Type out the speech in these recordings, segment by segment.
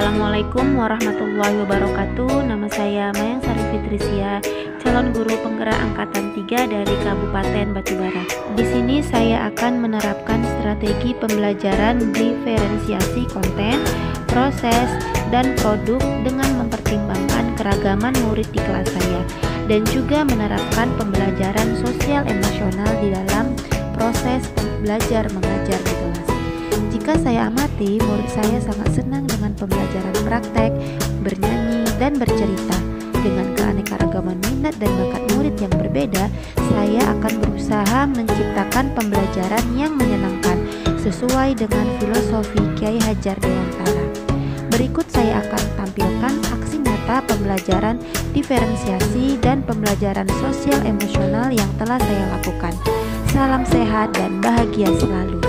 Assalamualaikum warahmatullahi wabarakatuh. Nama saya Mayang Sari Fitrisia, calon guru penggerak angkatan 3 dari Kabupaten Batubara. Di sini saya akan menerapkan strategi pembelajaran diferensiasi konten, proses, dan produk dengan mempertimbangkan keragaman murid di kelas saya, dan juga menerapkan pembelajaran sosial emosional di dalam proses belajar mengajar di kelas. Jika saya amati, murid saya sangat senang dengan pembelajaran praktek, bernyanyi, dan bercerita. Dengan keanekaragaman minat dan bakat murid yang berbeda, saya akan berusaha menciptakan pembelajaran yang menyenangkan sesuai dengan filosofi Kiai Hajar Dewantara. Berikut saya akan tampilkan aksi nyata pembelajaran diferensiasi dan pembelajaran sosial emosional yang telah saya lakukan. Salam sehat dan bahagia selalu.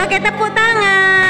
Oke, tepuk tangan.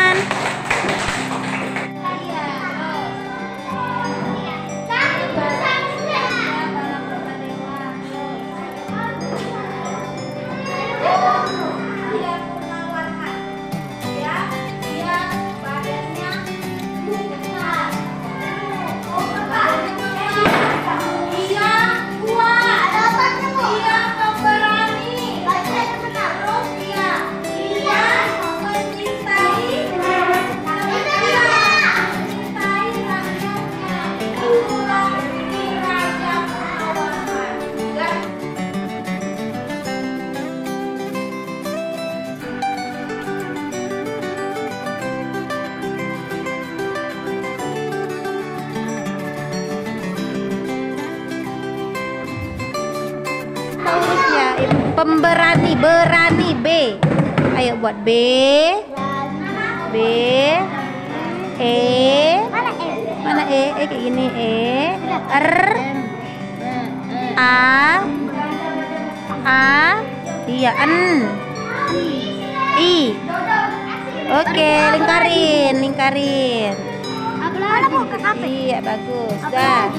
Pemberani, berani, B. Ayo buat B. B. E. Mana E? E kayak gini, E. R. A. A. Iya, N. I. Oke, lingkarin. Iya, bagus. Dah.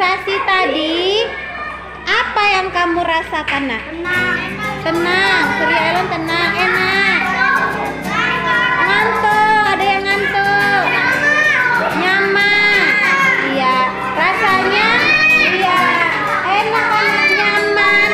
sensasi tadi, apa yang kamu rasakan, Nak? Tenang, Surya Elon tenang, enak. Ngantuk, ada yang ngantuk. Nyaman. Iya, rasanya iya, enak, nyaman.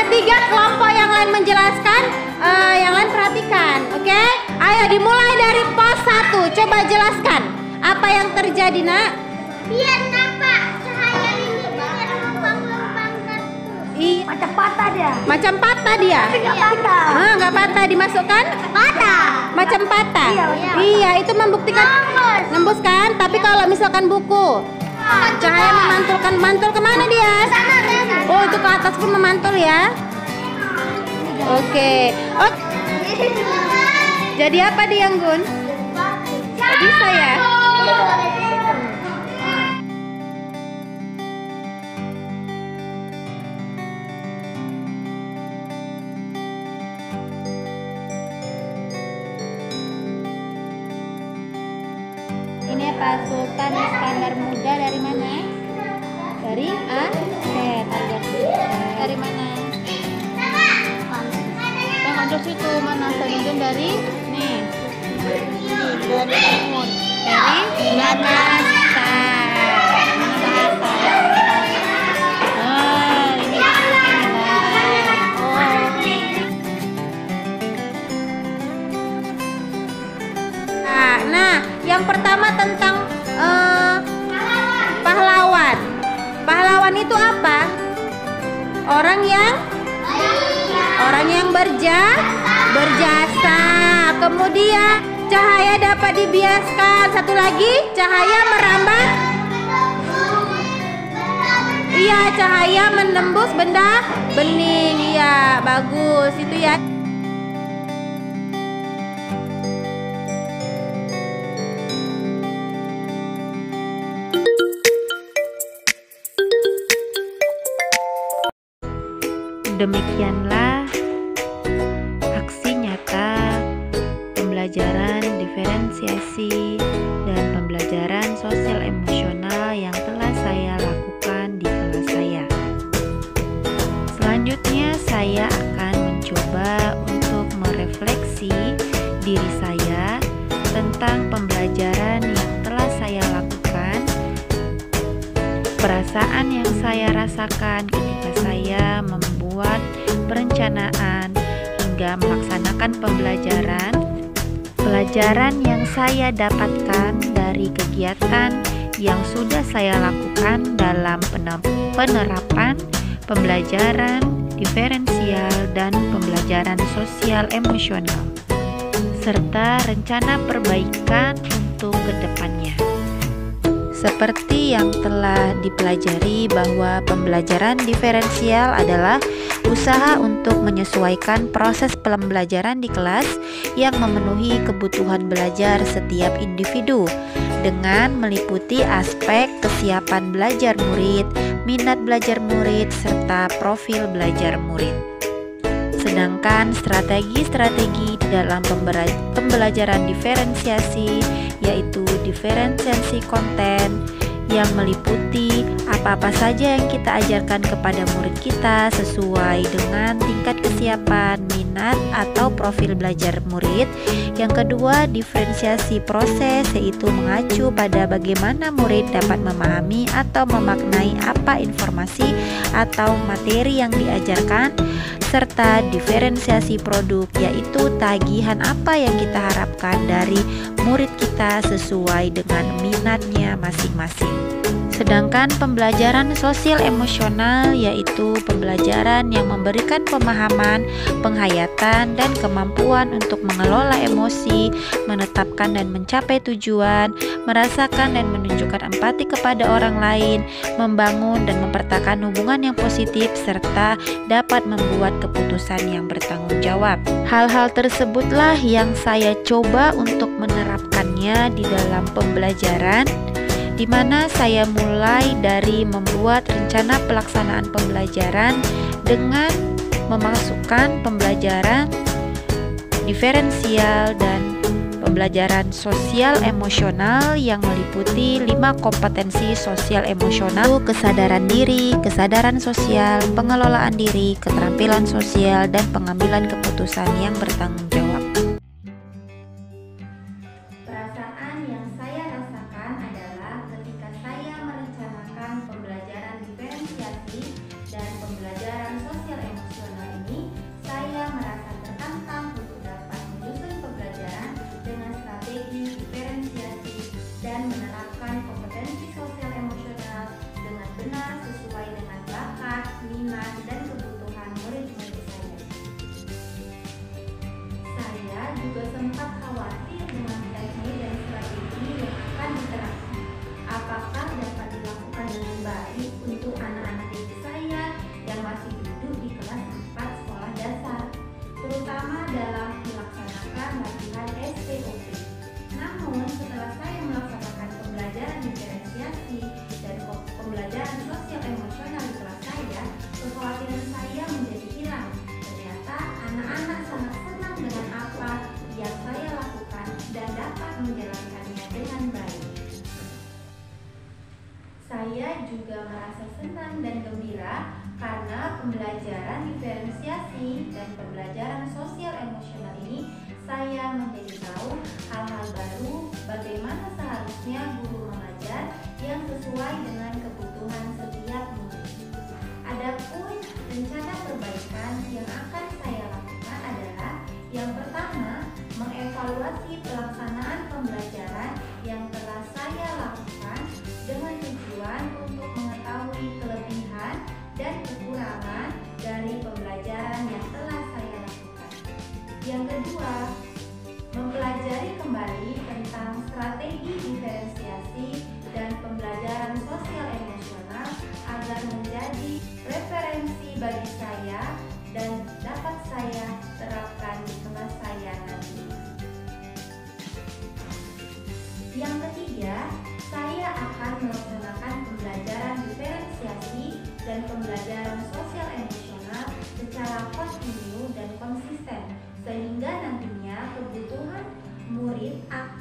Ketiga kelompok yang lain menjelaskan, yang lain perhatikan, oke? Ayo dimulai dari pos 1. Coba jelaskan apa yang terjadi, Nak? Biar nampak cahaya ini lubang-lubang tertutup. Iya. Macam patah dia. Macam patah dia. Tapi nggak patah. Nggak patah, dimasukkan? Patah. Macam patah. Iya. Iya, itu membuktikan nembus kan? Tapi kalau misalkan buku cahaya memantulkan, mantul kemana dia? Oh, itu ke atas pun memantul ya. Oke. Oh, jadi apa dia, Gun? Bisa ya? Ini Pak Sultan Iskandar Muda dari mana? Dari Aceh. Dari mana? Ada situ mana Sanudin dari nih. Dari Timur. Dari Bahasa. Ini Nah, yang pertama tentang pahlawan. Pahlawan itu apa? Orang yang berjasa. Kemudian cahaya dapat dibiaskan. Satu lagi, cahaya merambat. Iya, cahaya menembus benda bening. Iya, bagus itu ya. Demikianlah aksi nyata pembelajaran diferensiasi dan pembelajaran sosial emosional yang telah saya lakukan di kelas saya. Selanjutnya saya akan mencoba untuk merefleksi diri saya tentang pembelajaran yang telah saya lakukan, perasaan yang saya rasakan ketika saya membuat perencanaan hingga melaksanakan pelajaran yang saya dapatkan dari kegiatan yang sudah saya lakukan dalam penerapan pembelajaran diferensial dan pembelajaran sosial emosional, serta rencana perbaikan untuk kedepannya. Seperti yang telah dipelajari bahwa pembelajaran diferensial adalah usaha untuk menyesuaikan proses pembelajaran di kelas yang memenuhi kebutuhan belajar setiap individu dengan meliputi aspek kesiapan belajar murid, minat belajar murid, serta profil belajar murid. Sedangkan strategi-strategi dalam pembelajaran diferensiasi yaitu diferensiasi konten yang meliputi apa-apa saja yang kita ajarkan kepada murid kita sesuai dengan tingkat kesiapan, minat, atau profil belajar murid. Yang kedua, diferensiasi proses, yaitu mengacu pada bagaimana murid dapat memahami atau memaknai apa informasi atau materi yang diajarkan. Serta diferensiasi produk, yaitu tagihan apa yang kita harapkan dari murid kita sesuai dengan minatnya masing-masing. Sedangkan pembelajaran sosial emosional yaitu pembelajaran yang memberikan pemahaman, penghayatan, dan kemampuan untuk mengelola emosi, menetapkan dan mencapai tujuan, merasakan dan menunjukkan empati kepada orang lain, membangun dan mempertahankan hubungan yang positif, serta dapat membuat keputusan yang bertanggung jawab. Hal-hal tersebutlah yang saya coba untuk menerapkannya di dalam pembelajaran, di mana saya mulai dari membuat rencana pelaksanaan pembelajaran dengan memasukkan pembelajaran diferensial dan pembelajaran sosial emosional yang meliputi 5 kompetensi sosial emosional: kesadaran diri, kesadaran sosial, pengelolaan diri, keterampilan sosial, dan pengambilan keputusan yang bertanggung jawab. Perasaan yang saya rasakan adalah ketika saya merencanakan pembelajaran diferensiasi dan pembelajaran sosial emosional ini, saya merasa tertantang untuk dapat menyusun pembelajaran dengan strategi diferensiasi dan menerapkan kompetensi sosial emosional dengan benar sesuai dengan bakat, minat, dan kebutuhan murid-murid saya. Saya juga sempat khawatir dengan teknik dan strategi yang akan diterapkan. Apakah dapat dilakukan dengan baik untuk anak-anak didik saya yang masih duduk di kelas 4 sekolah dasar, terutama dalam melaksanakan latihan SPOP. Namun, setelah saya melaksanakan pembelajaran diferensiasi dan pembelajaran sosial emosional di kelas saya, kekhawatiran saya menjadi hilang. Ternyata anak-anak sangat senang dengan apa yang saya lakukan dan dapat menjalankannya dengan baik. Saya juga merasa senang dan gembira karena pembelajaran diferensiasi dan pembelajaran sosial emosional ini saya menjadi tahu hal-hal baru bagaimana seharusnya guru mengajar yang sesuai dengan kebutuhan setiap murid. Adapun rencana perbaikan yang akan saya lakukan adalah yang pertama, mengevaluasi pelaksanaan pembelajaran yang telah saya lakukan dengan tujuan untuk mengetahui kelebihan dan kekurangan dari pembelajaran yang telah saya lakukan. Yang kedua, mempelajari kembali tentang strategi diferensiasi dan pembelajaran sosial emosional agar menjadi referensi bagi saya dan dapat saya terapkan di kelas saya nanti. Yang ketiga, saya akan melaksanakan pembelajaran diferensiasi dan pembelajaran sosial emosional secara kontinu dan konsisten, sehingga nantinya kebutuhan murid akan